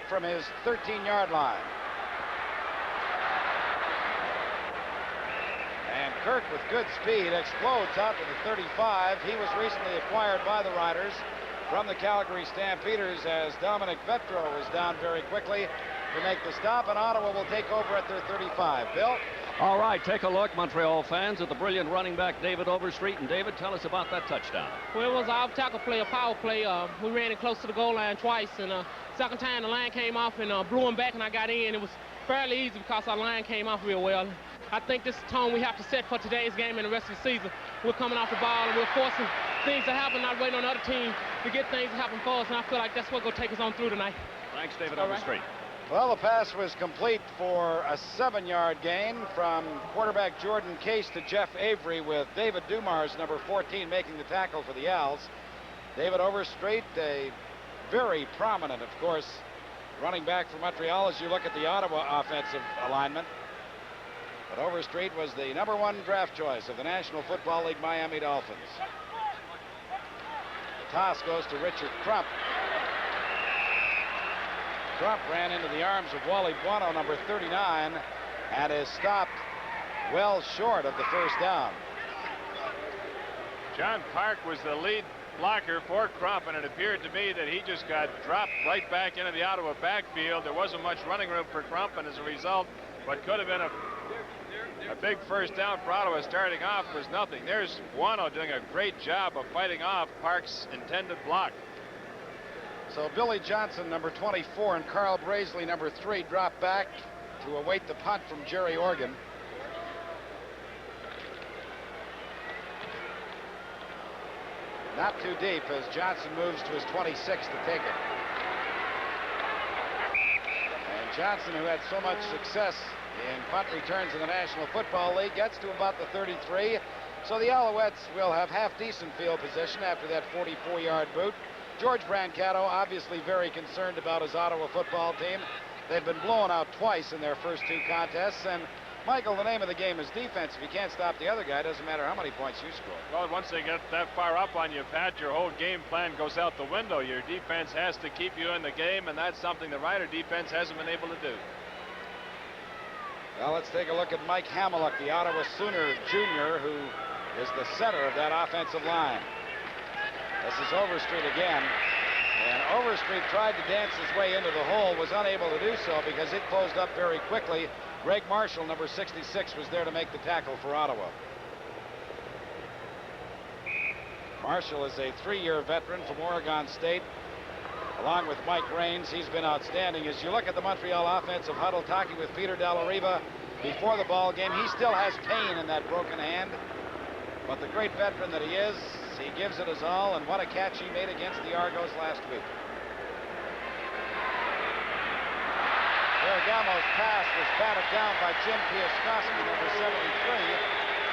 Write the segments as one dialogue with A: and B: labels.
A: from his 13-yard line. And Kirk, with good speed, explodes out to the 35. He was recently acquired by the Riders from the Calgary Stampeders as Dominic Vetro is down very quickly to make the stop, and Ottawa will take over at their 35. Bill?
B: All right, take a look, Montreal fans, at the brilliant running back David Overstreet. And David, tell us about that touchdown.
C: Well, it was an off-tackle play, a power play. We ran it close to the goal line twice, and second time the line came off and blew him back, and I got in. It was fairly easy because our line came off real well. I think this is the tone we have to set for today's game and the rest of the season. We're coming off the ball, and we're forcing things to happen, not waiting on the other team to get things to happen for us, and I feel like that's what's going to take us on through tonight.
B: Thanks, David Overstreet.
A: Well, the pass was complete for a 7-yard gain from quarterback Jordan Case to Jeff Avery, with David Dumars, number 14, making the tackle for the Owls. David Overstreet, a very prominent, of course, running back for Montreal as you look at the Ottawa offensive alignment. But Overstreet was the number 1 draft choice of the National Football League Miami Dolphins. The toss goes to Richard Crump. Crump ran into the arms of Wally Buono, number 39, and is stopped well short of the first down.
D: John Park was the lead blocker for Crump, and it appeared to me that he just got dropped right back into the Ottawa backfield. There wasn't much running room for Crump, and as a result, what could have been a big first down for Ottawa starting off was nothing. There's Buono doing a great job of fighting off Park's intended block.
A: So Billy Johnson, number 24, and Carl Braisley, number 3, drop back to await the punt from Jerry Organ. Not too deep as Johnson moves to his 26 to take it. And Johnson, who had so much success in punt returns in the National Football League, gets to about the 33. So the Alouettes will have half-decent field position after that 44-yard boot. George Brancato obviously very concerned about his Ottawa football team. They've been blown out twice in their first 2 contests. And, Michael, the name of the game is defense. If you can't stop the other guy, it doesn't matter how many points you score.
D: Well, once they get that far up on you, Pat, your whole game plan goes out the window. Your defense has to keep you in the game, and that's something the Rider defense hasn't been able to do.
A: Well, let's take a look at Mike Hamiluk, the Ottawa Sooner Jr., who is the center of that offensive line. This is Overstreet again, and Overstreet tried to dance his way into the hole, was unable to do so because it closed up very quickly. Greg Marshall, number 66, was there to make the tackle for Ottawa. Marshall is a 3-year veteran from Oregon State. Along with Mike Raines, he's been outstanding. As you look at the Montreal offensive huddle, talking with Peter Dallariva before the ball game, he still has pain in that broken hand. But the great veteran that he is, he gives it his all, and what a catch he made against the Argos last week. Ferragamo's pass was batted down by Jim Piaskowski, number 73,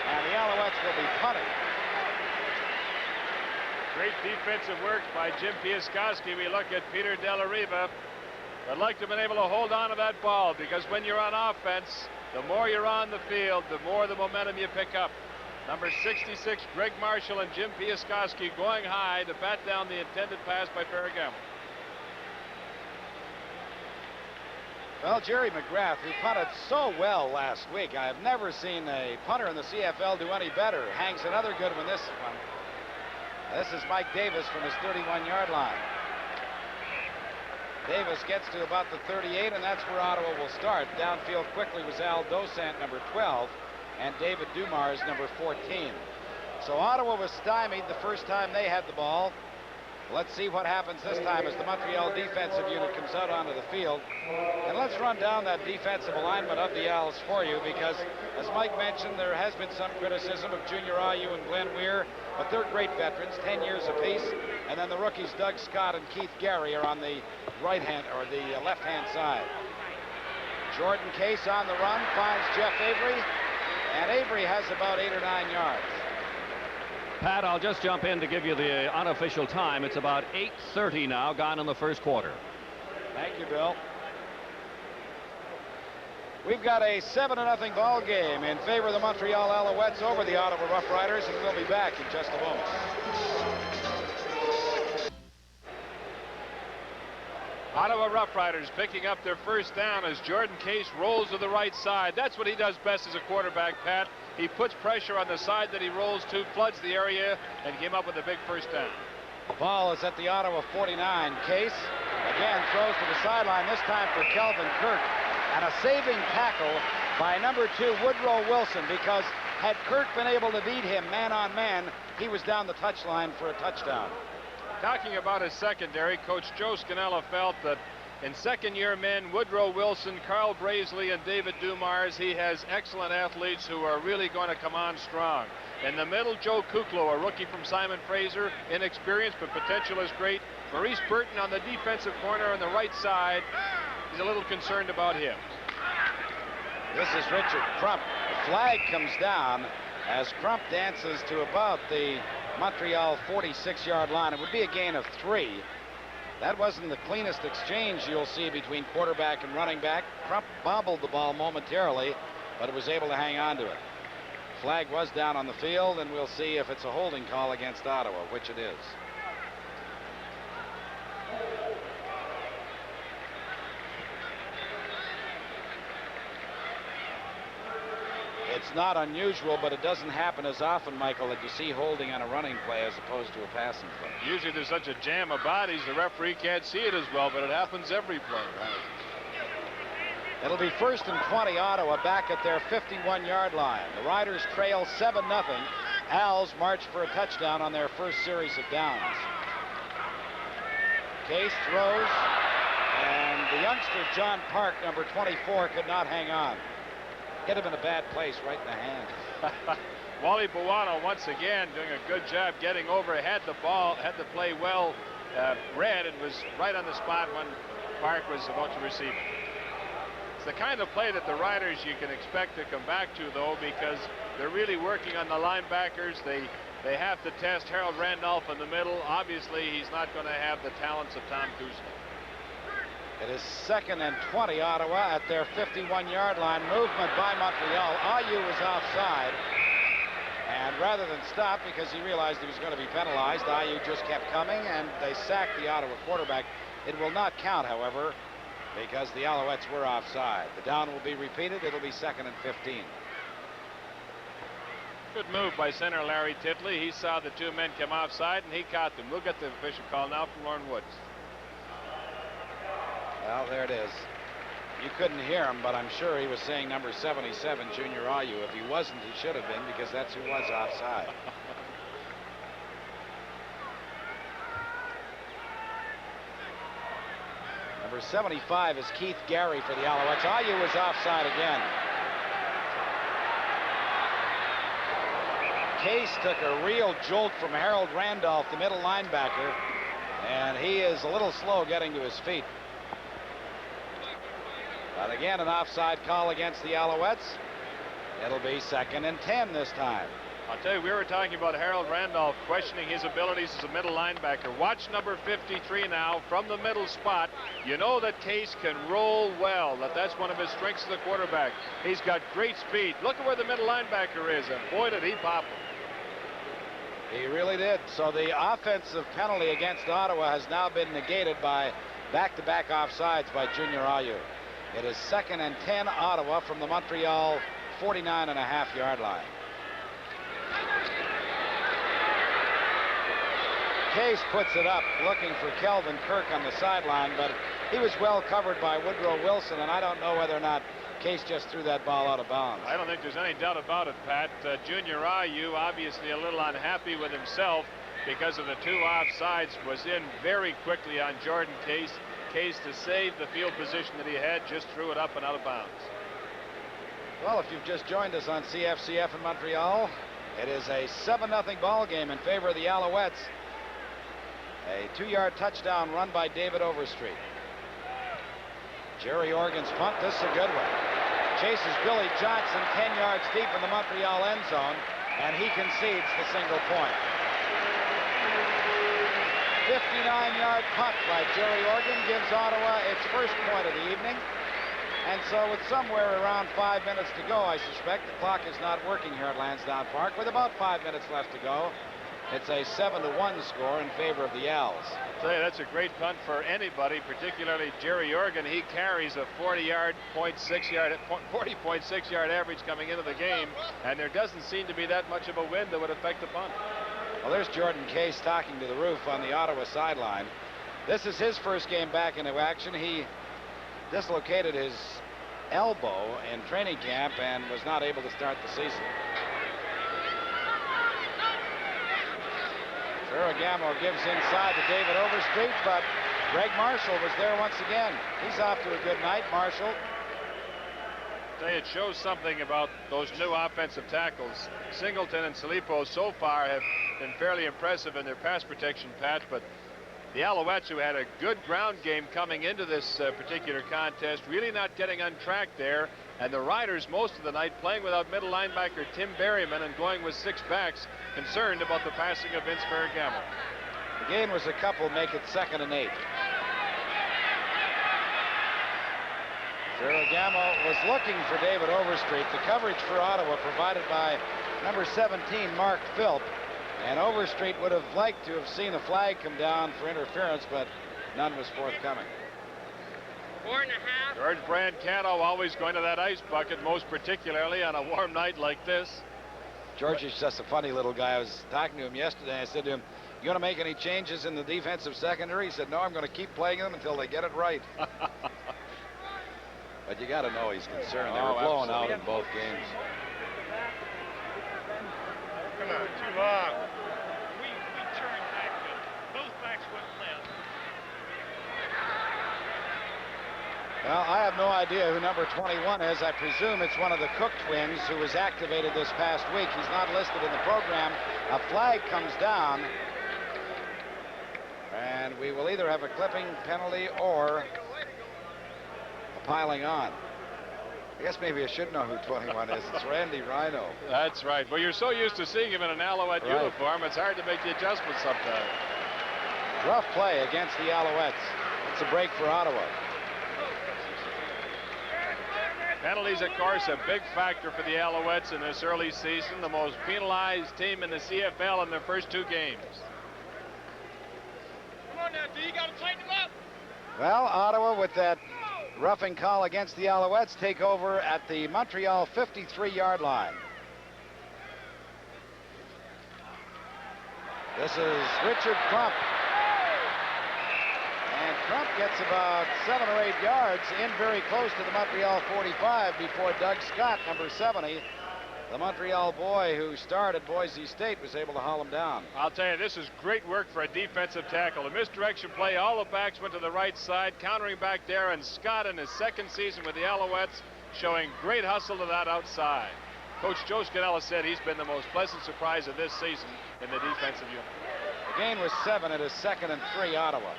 A: and the Alouettes will be punting.
D: Great defensive work by Jim Piaskowski. We look at Peter Dallariva. I'd like to have been able to hold on to that ball, because when you're on offense, the more you're on the field, the more the momentum you pick up. Number 66, Greg Marshall, and Jim Piaskowski going high to bat down the intended pass by Ferragamo.
A: Well, Jerry McGrath, who punted so well last week, I have never seen a punter in the CFL do any better. Hangs another good one this one. This is Mike Davis from his 31-yard line. Davis gets to about the 38, and that's where Ottawa will start. Downfield quickly was Al Dosant, number 12, and David Dumars, number 14. So Ottawa was stymied the first time they had the ball. Let's see what happens this time as the Montreal defensive unit comes out onto the field. And let's run down that defensive alignment of the Owls for you, because, as Mike mentioned, there has been some criticism of Junior Ayu and Glenn Weir, but they're great veterans, 10 years apiece. And then the rookies Doug Scott and Keith Gary are on the right-hand or the left-hand side. Jordan Case on the run finds Jeff Avery, and Avery has about 8 or 9 yards.
B: Pat, I'll just jump in to give you the unofficial time. It's about 8:30 now, gone in the first quarter.
A: Thank you, Bill. We've got a 7-0 ball game in favor of the Montreal Alouettes over the Ottawa Rough Riders, and we'll be back in just a moment.
D: Ottawa Rough Riders picking up their first down as Jordan Case rolls to the right side. That's what he does best as a quarterback, Pat. He puts pressure on the side that he rolls to, floods the area, and came up with a big first down.
A: The ball is at the Ottawa 49. Case again throws to the sideline, this time for Kelvin Kirk. And a saving tackle by number 2, Woodrow Wilson, because had Kirk been able to beat him man on man, he was down the touchline for a touchdown.
D: Talking about his secondary, Coach Joe Scannella felt that in second-year men, Woodrow Wilson, Carl Brazeley, and David Dumars, he has excellent athletes who are really going to come on strong. In the middle, Joe Kuklo, a rookie from Simon Fraser, inexperienced but potential is great. Maurice Burton on the defensive corner on the right side. He's a little concerned about him.
A: This is Richard Crump. The flag comes down as Crump dances to about the Montreal 46-yard line. It would be a gain of 3. That wasn't the cleanest exchange you'll see between quarterback and running back. Crump bobbled the ball momentarily, but was able to hang on to it. Flag was down on the field, and we'll see if it's a holding call against Ottawa, which it is. It's not unusual, but it doesn't happen as often, Michael, that you see holding on a running play as opposed to a passing play.
D: Usually there's such a jam of bodies, the referee can't see it as well, but it happens every play.
A: It'll be 1st and 20, Ottawa back at their 51-yard line. The Riders trail 7-0. Als march for a touchdown on their first series of downs. Case throws, and the youngster John Park, number 24, could not hang on. Hit him in a bad place, right in the hand.
D: Wally Buono once again doing a good job getting over, had the ball, had the play well read, and was right on the spot when Park was about to receive it. It's the kind of play that the Riders you can expect to come back to, though, because they're really working on the linebackers. They have to test Harold Randolph in the middle. Obviously, he's not going to have the talents of Tom Cousins.
A: It is 2nd and 20, Ottawa at their 51-yard line. Movement by Montreal. Ayu was offside. And rather than stop, because he realized he was going to be penalized, Ayu just kept coming, and they sacked the Ottawa quarterback. It will not count, however, because the Alouettes were offside. The down will be repeated. It'll be 2nd and 15.
D: Good move by center Larry Titley. He saw the 2 men come offside, and he caught them. We'll get the official call now from Lauren Woods.
A: Well, there it is. You couldn't hear him, but I'm sure he was saying number 77, Junior Ayu. If he wasn't, he should have been, because that's who was offside. Number 75 is Keith Gary for the Alouettes. Ayu was offside again. Case took a real jolt from Harold Randolph, the middle linebacker, and he is a little slow getting to his feet. But again, an offside call against the Alouettes. It'll be 2nd and 10 this time.
D: I'll tell you, we were talking about Harold Randolph questioning his abilities as a middle linebacker. Watch number 53 now from the middle spot. You know that Case can roll well, that's one of his strengths as a quarterback. He's got great speed. Look at where the middle linebacker is, and boy, did he pop him.
A: He really did. So the offensive penalty against Ottawa has now been negated by back-to-back offsides by Junior Ayu. It is 2nd and 10, Ottawa, from the Montreal 49.5-yard line. Case puts it up, looking for Kelvin Kirk on the sideline, but he was well covered by Woodrow Wilson, and I don't know whether or not Case just threw that ball out of bounds.
D: I don't think there's any doubt about it, Pat. Junior Ayu, obviously a little unhappy with himself because of the 2 offsides, was in very quickly on Jordan Case. Case, to save the field position that he had, just threw it up and out of bounds.
A: Well, if you've just joined us on CFCF in Montreal, it is a 7-0 ball game in favor of the Alouettes. A 2-yard touchdown run by David Overstreet. Jerry Organ's punt. This is a good one. Chases Billy Johnson 10 yards deep in the Montreal end zone, and he concedes the single point. 59-yard punt by Jerry Organ gives Ottawa its first point of the evening. And so with somewhere around 5 minutes to go, I suspect, the clock is not working here at Lansdowne Park. With about 5 minutes left to go, It's a 7-1 score in favor of the Owls.
D: I'll tell you, that's a great punt for anybody, particularly Jerry Organ. He carries a 40.6 yard average coming into the game, and there doesn't seem to be that much of a wind that would affect the punt.
A: Well, there's Jordan Case talking to the roof on the Ottawa sideline. This is his first game back into action. He dislocated his elbow in training camp and was not able to start the season. Ferragamo gives inside to David Overstreet, but Greg Marshall was there once again. He's off to a good night, Marshall.
D: It shows something about those new offensive tackles. Singleton and Salipo so far have been fairly impressive in their pass protection, Pat, but the Alouettes, who had a good ground game coming into this particular contest, really not getting on track there. And the Riders most of the night playing without middle linebacker Tim Berryman and going with 6 backs, concerned about the passing of Vince Ferragamo.
A: The gain was a couple, make it 2nd and 8. Ferragamo was looking for David Overstreet. The coverage for Ottawa provided by number 17, Mark Philp. And Overstreet would have liked to have seen a flag come down for interference, but none was forthcoming.
C: 4.5.
D: George Brancano always going to that ice bucket, most particularly on a warm night like this.
A: George is just a funny little guy. I was talking to him yesterday. I said to him, "You going to make any changes in the defensive secondary?" He said, "No, I'm going to keep playing them until they get it right." But you got to know he's concerned. They were blown out in both games.
E: Come on, too long. We turned back good. Both backs went left.
A: Well, I have no idea who number 21 is. I presume it's one of the Cook twins who was activated this past week. He's not listed in the program. A flag comes down, and we will either have a clipping penalty or a piling on. I guess maybe I should know who 21 is. It's Randy Rhino.
D: That's right. Well, you're so used to seeing him in an Alouette uniform, it's hard to make the adjustment sometimes.
A: Rough play against the Alouettes. It's a break for Ottawa.
D: Penalties, of course, a big factor for the Alouettes in this early season. The most penalized team in the CFL in their first 2 games.
E: Come on now, D, you got to tighten him up.
A: Well, Ottawa, with that roughing call against the Alouettes, take over at the Montreal 53-yard line. This is Richard Crump. And Crump gets about 7 or 8 yards in very close to the Montreal 45 before Doug Scott, number 70, the Montreal boy who starred at Boise State, was able to haul him down.
D: I'll tell you, this is great work for a defensive tackle. A misdirection play, all the backs went to the right side, countering back there, and Scott in his 2nd season with the Alouettes showing great hustle to that outside. Coach Joe Scannella said he's been the most pleasant surprise of this season in the defensive unit.
A: The gain was 7. It is 2nd and 3, Ottawa.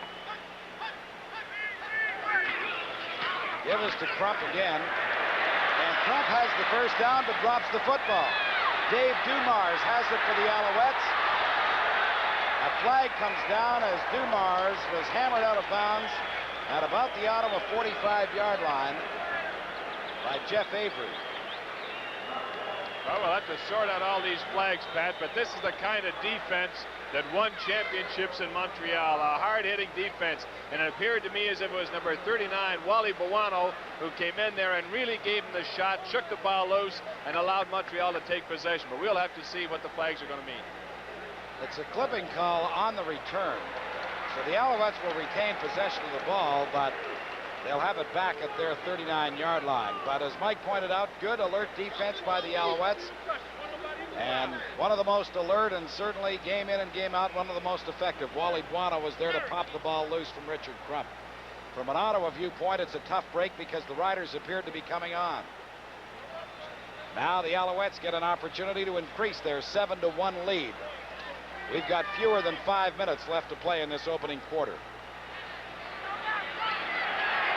A: Give us to Crump again. And Crump has the first down but drops the football. Dave Dumars has it for the Alouettes. A flag comes down as Dumars was hammered out of bounds at about the Ottawa 45-yard line by Jeff Avery.
D: Well, we'll have to sort out all these flags, Pat, but this is the kind of defense that won championships in Montreal. A hard-hitting defense. And it appeared to me as if it was number 39, Wally Buono, who came in there and really gave him the shot, shook the ball loose, and allowed Montreal to take possession. But we'll have to see what the flags are going to mean.
A: It's a clipping call on the return. So the Alouettes will retain possession of the ball, but they'll have it back at their 39-yard line. But as Mike pointed out, good alert defense by the Alouettes. And one of the most alert, and certainly game in and game out, one of the most effective. Wally Buono was there to pop the ball loose from Richard Crump. From an Ottawa viewpoint, it's a tough break because the Riders appeared to be coming on. Now the Alouettes get an opportunity to increase their 7-1 lead. We've got fewer than 5 minutes left to play in this opening quarter.